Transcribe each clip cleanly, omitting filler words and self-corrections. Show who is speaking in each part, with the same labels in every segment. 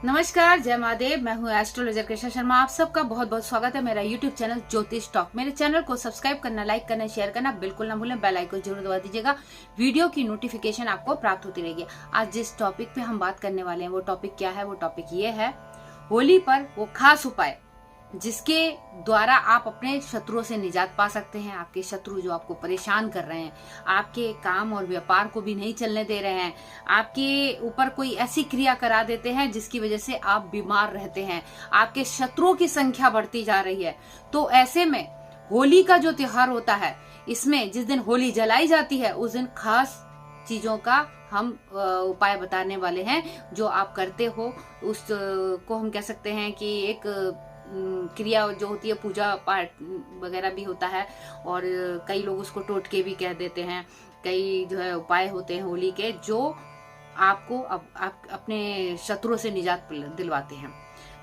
Speaker 1: नमस्कार, जय महादेव। मैं हूँ एस्ट्रोलॉजर कृष्णा शर्मा। आप सबका बहुत बहुत स्वागत है मेरा यूट्यूब चैनल ज्योतिष टॉक। मेरे चैनल को सब्सक्राइब करना, लाइक करना, शेयर करना बिल्कुल ना भूलें। बेल आइकन जरूर दबा दीजिएगा, वीडियो की नोटिफिकेशन आपको प्राप्त होती रहेगी। आज जिस टॉपिक पे हम बात करने वाले हैं वो टॉपिक क्या है? वो टॉपिक ये है, होली पर वो खास उपाय जिसके द्वारा आप अपने शत्रुओं से निजात पा सकते हैं। आपके शत्रु जो आपको परेशान कर रहे हैं, आपके काम और व्यापार को भी नहीं चलने दे रहे हैं, आपके ऊपर कोई ऐसी क्रिया करा देते हैं जिसकी वजह से आप बीमार रहते हैं, आपके शत्रुओं की संख्या बढ़ती जा रही है। तो ऐसे में होली का जो त्योहार होता है, इसमें जिस दिन होली जलाई जाती है उस दिन खास चीजों का हम उपाय बताने वाले हैं जो आप करते हो। उस को हम कह सकते हैं कि एक क्रिया जो होती है, पूजा पाठ वगैरह भी होता है, और कई लोग उसको टोटके भी कह देते हैं। कई जो है उपाय होते हैं होली के जो आपको आप अपने शत्रुओं से निजात दिलवाते हैं।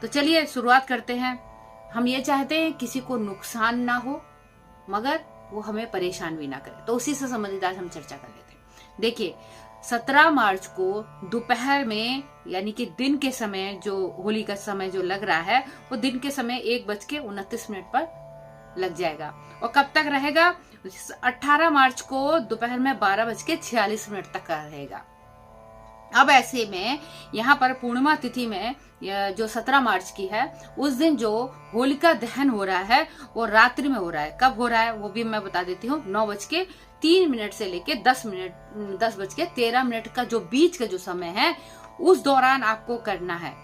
Speaker 1: तो चलिए शुरुआत करते हैं। हम ये चाहते हैं किसी को नुकसान ना हो मगर वो हमें परेशान भी ना करे, तो उसी से संबंधित आज हम चर्चा कर लेते हैं। देखिए, 17 मार्च को दोपहर में यानी कि दिन के समय, जो होली का समय जो लग रहा है वो दिन के समय 1:29 पर लग जाएगा। और कब तक रहेगा? 18 मार्च को दोपहर में 12:46 तक का रहेगा। अब ऐसे में यहाँ पर पूर्णिमा तिथि में जो 17 मार्च की है, उस दिन जो होलिका दहन हो रहा है वो रात्रि में हो रहा है। कब हो रहा है वो भी मैं बता देती हूँ। 9:03 से लेके 10:13 का जो बीच का जो समय है, उस दौरान आपको करना है।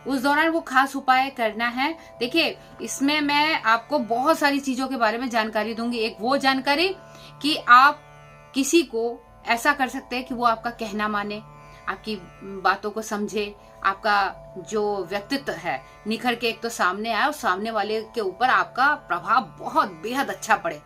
Speaker 1: उस दौरान वो खास उपाय करना है। देखिए, इसमें मैं आपको बहुत सारी चीजों के बारे में जानकारी दूंगी। एक वो जानकारी कि आप किसी को ऐसा कर सकते हैं कि वो आपका कहना माने, आपकी बातों को समझे, आपका जो व्यक्तित्व है निखर के एक तो सामने आए और सामने वाले के ऊपर आपका प्रभाव बहुत बेहद अच्छा पड़े।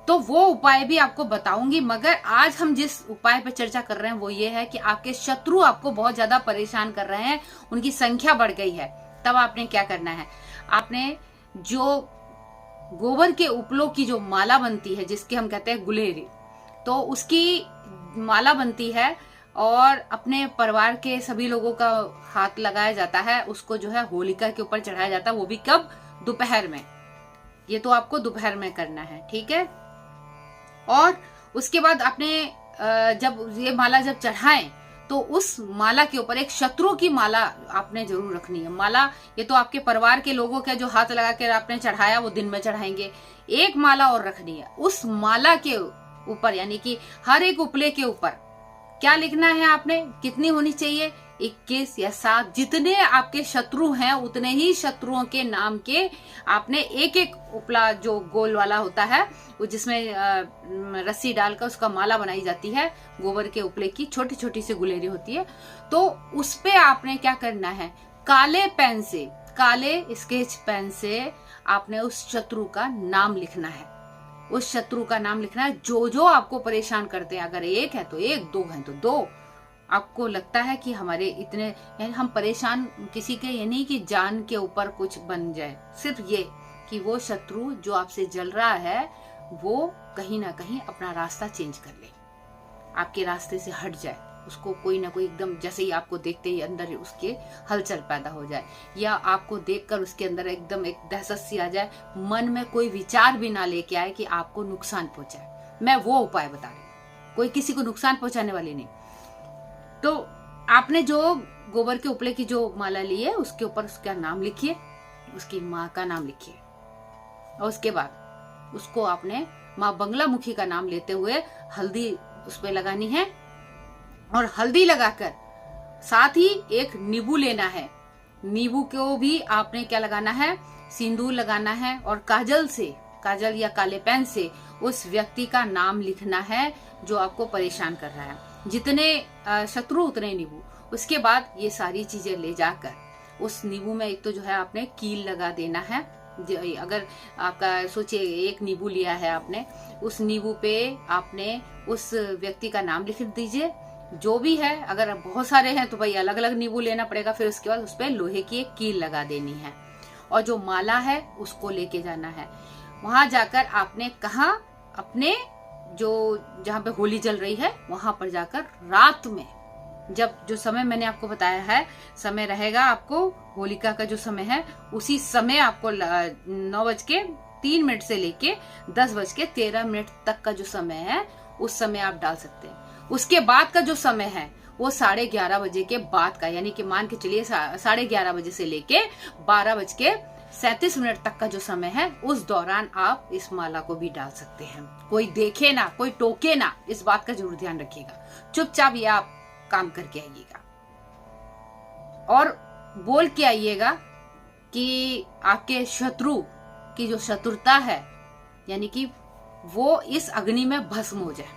Speaker 1: तो वो उपाय भी आपको बताऊंगी, मगर आज हम जिस उपाय पर चर्चा कर रहे हैं वो ये है कि आपके शत्रु आपको बहुत ज्यादा परेशान कर रहे हैं, उनकी संख्या बढ़ गई है। तब आपने क्या करना है? आपने जो गोबर के उपलों की जो माला बनती है, जिसके हम कहते हैं गुलेरी, तो उसकी माला बनती है और अपने परिवार के सभी लोगों का हाथ लगाया जाता है, उसको जो है होलिका के ऊपर चढ़ाया जाता है। वो भी कब? दोपहर में। ये तो आपको दोपहर में करना है, ठीक है। और उसके बाद आपने जब ये माला जब चढ़ाएं तो उस माला के ऊपर एक शत्रु की माला आपने जरूर रखनी है। माला ये तो आपके परिवार के लोगों के जो हाथ लगा कर आपने चढ़ाया वो दिन में चढ़ाएंगे। एक माला और रखनी है। उस माला के ऊपर यानी कि हर एक उपले के ऊपर क्या लिखना है आपने? कितनी होनी चाहिए? 21 या 7, जितने आपके शत्रु हैं उतने ही शत्रुओं के नाम के आपने एक एक उपला जो गोल वाला होता है, वो जिसमें रस्सी डालकर उसका माला बनाई जाती है, गोबर के उपले की छोटी छोटी सी गुलेरी होती है, तो उस पे आपने क्या करना है? काले पेन से, काले स्केच पेन से आपने उस शत्रु का नाम लिखना है। उस शत्रु का नाम लिखना है जो जो आपको परेशान करते हैं। अगर एक है तो एक, दो है तो दो। आपको लगता है कि हमारे इतने, यानी हम परेशान किसी के, ये नहीं कि जान के ऊपर कुछ बन जाए, सिर्फ ये कि वो शत्रु जो आपसे जल रहा है वो कहीं ना कहीं अपना रास्ता चेंज कर ले, आपके रास्ते से हट जाए, उसको कोई ना कोई एकदम जैसे ही आपको देखते ही अंदर उसके हलचल पैदा हो जाए, या आपको देखकर उसके अंदर एकदम एक दहशत सी आ जाए, मन में कोई विचार भी ना लेके आए कि आपको नुकसान पहुंचाए। मैं वो उपाय बता रही हूँ, कोई किसी को नुकसान पहुंचाने वाली नहीं। तो आपने जो गोबर के उपले की जो माला ली है उसके ऊपर उसका नाम लिखिए, उसकी माँ का नाम लिखिए, और उसके बाद उसको आपने माँ बंगलामुखी का नाम लेते हुए हल्दी उस पर लगानी है। और हल्दी लगाकर साथ ही एक नींबू लेना है। नींबू को भी आपने क्या लगाना है? सिंदूर लगाना है, और काजल से, काजल या काले पेन से उस व्यक्ति का नाम लिखना है जो आपको परेशान कर रहा है। जितने शत्रु उतने नींबू। उसके बाद ये सारी चीजें ले जाकर उस नींबू में एक तो जो है आपने कील लगा देना है। अगर आपका सोचिए एक नींबू लिया है आपने, उस नींबू पे आपने उस व्यक्ति का नाम लिख दीजिए जो भी है। अगर बहुत सारे हैं तो भाई अलग अलग नींबू लेना पड़ेगा। फिर उसके बाद उस पर लोहे की एक कील लगा देनी है, और जो माला है उसको लेके जाना है। वहां जाकर आपने कहा, अपने जो जहाँ पे होली जल रही है वहां पर जाकर रात में जब जो समय मैंने आपको बताया है समय रहेगा, आपको होलिका का जो समय है उसी समय आपको 9:03 से लेके 10:13 तक का जो समय है उस समय आप डाल सकते हैं। उसके बाद का जो समय है वो 11:30 बजे के बाद का, यानी कि मान के चलिए 11:30 बजे से लेके 12:37 तक का जो समय है उस दौरान आप इस माला को भी डाल सकते हैं। कोई देखे ना, कोई टोके ना, इस बात का जरूर ध्यान रखिएगा। चुपचाप ये आप काम करके आइएगा और बोल के आइएगा कि आपके शत्रु की जो शत्रुता है यानी कि वो इस अग्नि में भस्म हो जाए,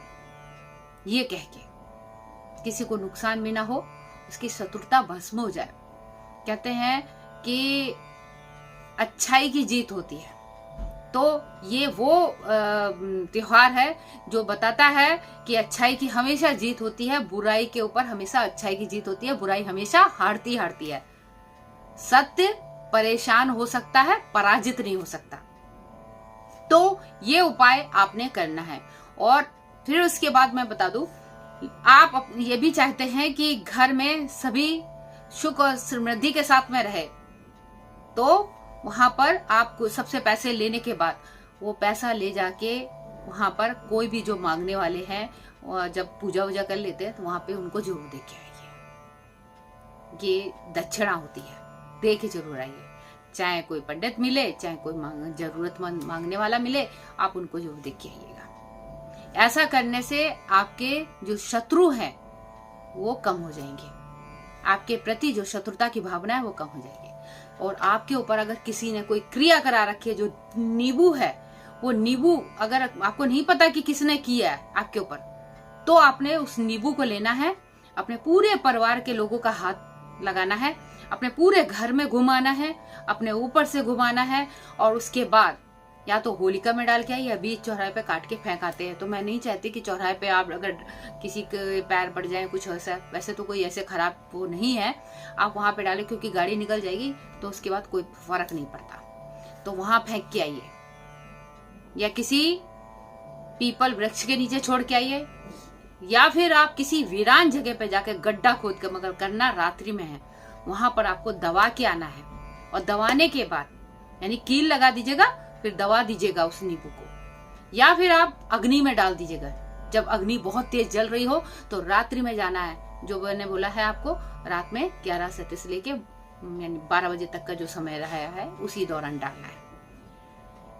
Speaker 1: ये कह के किसी को नुकसान भी ना हो, उसकी शत्रुता भस्म हो जाए। कहते हैं कि अच्छाई की जीत होती है, तो ये वो त्योहार है जो बताता है कि अच्छाई की हमेशा जीत होती है, बुराई के ऊपर हमेशा अच्छाई की जीत होती है, बुराई हमेशा हारती है। सत्य परेशान हो सकता है, पराजित नहीं हो सकता। तो ये उपाय आपने करना है। और फिर उसके बाद मैं बता दूं, आप ये भी चाहते हैं कि घर में सभी सुख और समृद्धि के साथ में रहे, तो वहां पर आपको सबसे पैसे लेने के बाद वो पैसा ले जाके वहां पर कोई भी जो मांगने वाले हैं, जब पूजा वूजा कर लेते हैं तो वहां पे उनको जरूर दे के आइए। ये दक्षिणा होती है, दे के जरूर आइए। चाहे कोई पंडित मिले, चाहे कोई जरूरतमंद मांगने वाला मिले, आप उनको जरूर दे के आइएगा। ऐसा करने से आपके जो शत्रु हैं वो कम हो जाएंगे, आपके प्रति जो शत्रुता की भावना है वो कम हो जाएगी। और आपके ऊपर अगर किसी ने कोई क्रिया करा रखी है, जो नींबू है, वो नींबू अगर आपको नहीं पता कि किसने किया है आपके ऊपर, तो आपने उस नींबू को लेना है, अपने पूरे परिवार के लोगों का हाथ लगाना है, अपने पूरे घर में घुमाना है, अपने ऊपर से घुमाना है, और उसके बाद या तो होलिका में डाल के आइए, बीच चौराहे पे काट के फेंक आते हैं। तो मैं नहीं चाहती कि चौराहे पे आप अगर किसी के पैर पड़ जाए कुछ ऐसा, वैसे तो कोई ऐसे खराब वो नहीं है, आप वहां पे डालें क्योंकि गाड़ी निकल जाएगी तो उसके बाद कोई फर्क नहीं पड़ता। तो वहां फेंक के आइए या किसी पीपल वृक्ष के नीचे छोड़ के आइए, या फिर आप किसी वीरान जगह पे जाके गड्ढा खोद कर, मगर करना रात्रि में है, वहां पर आपको दबा के आना है। और दबाने के बाद यानी कील लगा दीजिएगा, फिर दबा दीजिएगा उस नींबू को, या फिर आप अग्नि में डाल दीजिएगा। जब अग्नि बहुत तेज जल रही हो तो रात्रि में जाना है, जो मैंने बोला है आपको, रात में 11:37 से लेके यानी 12 बजे तक का जो समय रहा है उसी दौरान डालना है।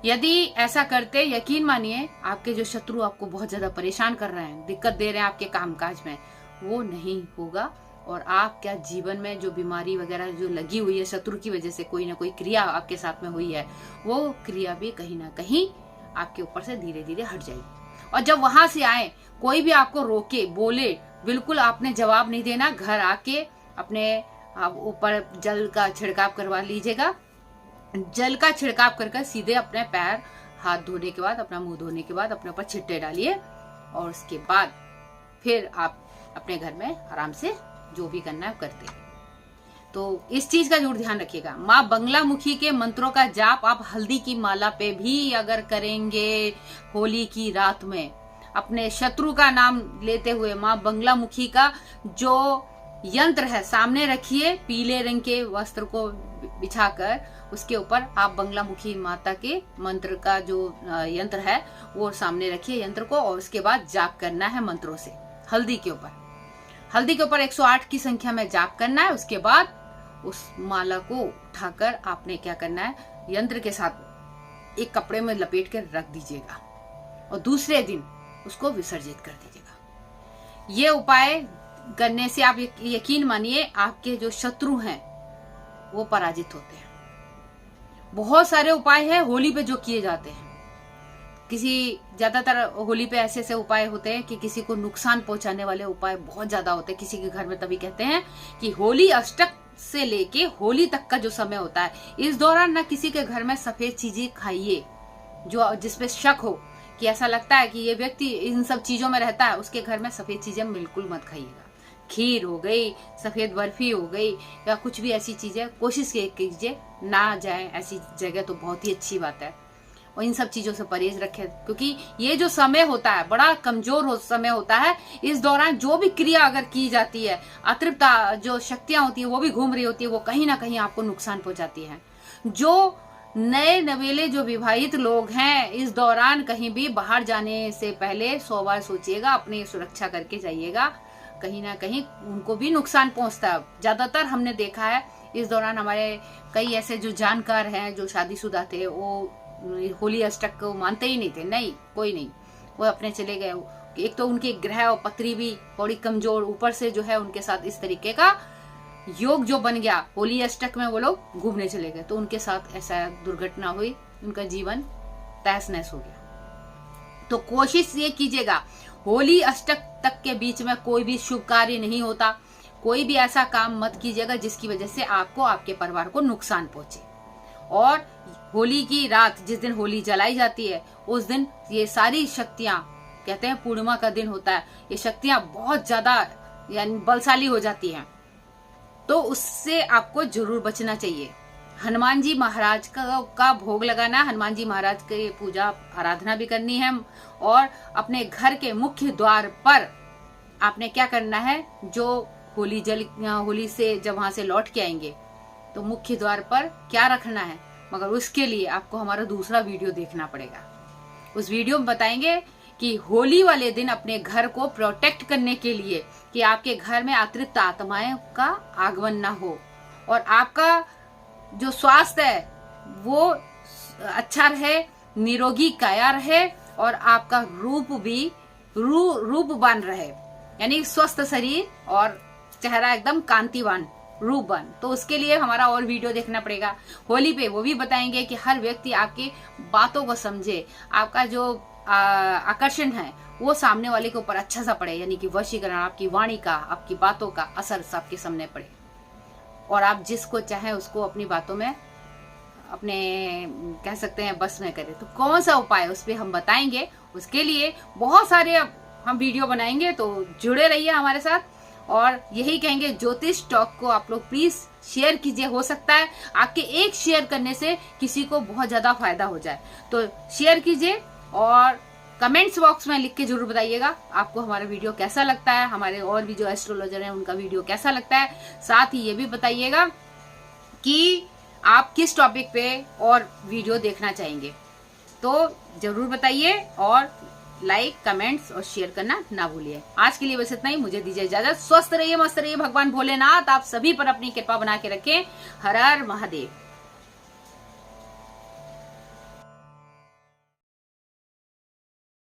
Speaker 1: यदि ऐसा करते, यकीन मानिए आपके जो शत्रु आपको बहुत ज्यादा परेशान कर रहे हैं, दिक्कत दे रहे हैं आपके कामकाज में, वो नहीं होगा। और आपका जीवन में जो बीमारी वगैरह जो लगी हुई है शत्रु की वजह से, कोई ना कोई क्रिया आपके साथ में हुई है, वो क्रिया भी कहीं ना कहीं आपके ऊपर से धीरे धीरे हट जाएगी। और जब वहां से आए, कोई भी आपको रोके, बोले, बिल्कुल आपने जवाब नहीं देना। घर आके अपने ऊपर जल का छिड़काव करवा लीजिएगा। जल का छिड़काव कर सीधे अपने पैर, हाथ धोने के बाद, अपना मुंह धोने के बाद अपने ऊपर छिट्टे डालिए, और उसके बाद फिर आप अपने घर में आराम से जो भी करना है करते हैं। तो इस चीज का जरूर ध्यान रखिएगा। माँ बंगलामुखी के मंत्रों का जाप आप हल्दी की माला पे भी अगर करेंगे होली की रात में, अपने शत्रु का नाम लेते हुए माँ बंगलामुखी का जो यंत्र है सामने रखिए, पीले रंग के वस्त्र को बिछाकर उसके ऊपर आप बंगलामुखी माता के मंत्र का जो यंत्र है वो सामने रखिए यंत्र को, और उसके बाद जाप करना है मंत्रों से हल्दी के ऊपर। हल्दी के ऊपर 108 की संख्या में जाप करना है। उसके बाद उस माला को उठाकर आपने क्या करना है, यंत्र के साथ एक कपड़े में लपेट कर रख दीजिएगा और दूसरे दिन उसको विसर्जित कर दीजिएगा। ये उपाय करने से आप यकीन मानिए आपके जो शत्रु हैं वो पराजित होते हैं। बहुत सारे उपाय हैं होली पे जो किए जाते हैं। ज्यादातर होली पे ऐसे ऐसे उपाय होते हैं कि किसी को नुकसान पहुंचाने वाले उपाय बहुत ज्यादा होते हैं किसी के घर में। तभी कहते हैं कि होली अष्टक से लेके होली तक का जो समय होता है, इस दौरान ना किसी के घर में सफेद चीजें खाइए जो जिसपे शक हो कि ऐसा लगता है कि ये व्यक्ति इन सब चीजों में रहता है, उसके घर में सफेद चीजें बिल्कुल मत खाइएगा। खीर हो गई, सफेद बर्फी हो गई, या कुछ भी ऐसी चीजें कोशिश कीजिए ना जाए ऐसी जगह, तो बहुत ही अच्छी बात है। और इन सब चीजों से परहेज रखें, क्योंकि ये जो समय होता है बड़ा कमजोर समय होता है। इस दौरान जो भी क्रिया अगर की जाती है, अतृप्त जो शक्तियां होती है वो भी घूम रही होती है, वो कहीं ना कहीं आपको नुकसान पहुंचाती है। जो नए नवेले जो विवाहित लोग हैं, इस दौरान कहीं भी बाहर जाने से पहले 100 बार सोचिएगा, अपनी सुरक्षा करके जाइएगा, कहीं ना कहीं उनको भी नुकसान पहुंचता है। ज्यादातर हमने देखा है इस दौरान हमारे कई ऐसे जो जानकार हैं जो शादीशुदा थे, वो होली अष्टक को मानते ही नहीं थे, नहीं कोई नहीं, वो अपने चले गए। एक तो उनके ग्रह और पत्री भी बड़ी कमजोर, ऊपर से जो है उनके साथ इस तरीके का योग जो बन गया, होली अष्टक में वो लोग घूमने चले गए, तो उनके साथ ऐसा दुर्घटना हुई, उनका जीवन तहस नहस हो गया। तो कोशिश ये कीजिएगा, होली अष्टक तक के बीच में कोई भी शुभ कार्य नहीं होता, कोई भी ऐसा काम मत कीजिएगा जिसकी वजह से आपको आपके परिवार को नुकसान पहुंचे। और होली की रात, जिस दिन होली जलाई जाती है, उस दिन ये सारी शक्तियां, कहते हैं पूर्णिमा का दिन होता है, ये शक्तियां बहुत ज्यादा यानी बलशाली हो जाती हैं, तो उससे आपको जरूर बचना चाहिए। हनुमान जी महाराज का भोग लगाना, हनुमान जी महाराज की पूजा आराधना भी करनी है। और अपने घर के मुख्य द्वार पर आपने क्या करना है, जो होली से जब वहां से लौट के आएंगे तो मुख्य द्वार पर क्या रखना है, मगर उसके लिए आपको हमारा दूसरा वीडियो देखना पड़ेगा। उस वीडियो में बताएंगे कि होली वाले दिन अपने घर को प्रोटेक्ट करने के लिए कि आपके घर में अतिरिक्त आत्माएं का आगमन ना हो, और आपका जो स्वास्थ्य है वो अच्छा रहे, निरोगी काया रहे, और आपका रूप भी रूपवान रहे, यानी स्वस्थ शरीर और चेहरा एकदम कांतिवान रूपवान। तो उसके लिए हमारा और वीडियो देखना पड़ेगा। होली पे वो भी बताएंगे कि हर व्यक्ति आपकी बातों को समझे, आपका जो आकर्षण है वो सामने वाले के ऊपर अच्छा सा पड़े, यानी कि वशीकरण, आपकी वाणी का, आपकी बातों का असर सबके सामने पड़े, और आप जिसको चाहे उसको अपनी बातों में अपने कह सकते हैं बस में करें। तो कौन सा उपाय उस पर हम बताएंगे, उसके लिए बहुत सारे हम वीडियो बनाएंगे, तो जुड़े रहिए हमारे साथ। और यही कहेंगे, ज्योतिष टॉक को आप लोग प्लीज शेयर कीजिए, हो सकता है आपके एक शेयर करने से किसी को बहुत ज्यादा फायदा हो जाए, तो शेयर कीजिए और कमेंट्स बॉक्स में लिख के जरूर बताइएगा आपको हमारा वीडियो कैसा लगता है, हमारे और भी जो एस्ट्रोलॉजर हैं उनका वीडियो कैसा लगता है। साथ ही ये भी बताइएगा कि आप किस टॉपिक पे और वीडियो देखना चाहेंगे, तो जरूर बताइए, और लाइक, कमेंट्स और शेयर करना ना भूलिए। आज के लिए बस इतना ही, मुझे दीजिए इजाजत। स्वस्थ रहिए, मस्त रहिए, भगवान भोलेनाथ आप सभी पर अपनी कृपा बना के रखें। हर हर महादेव।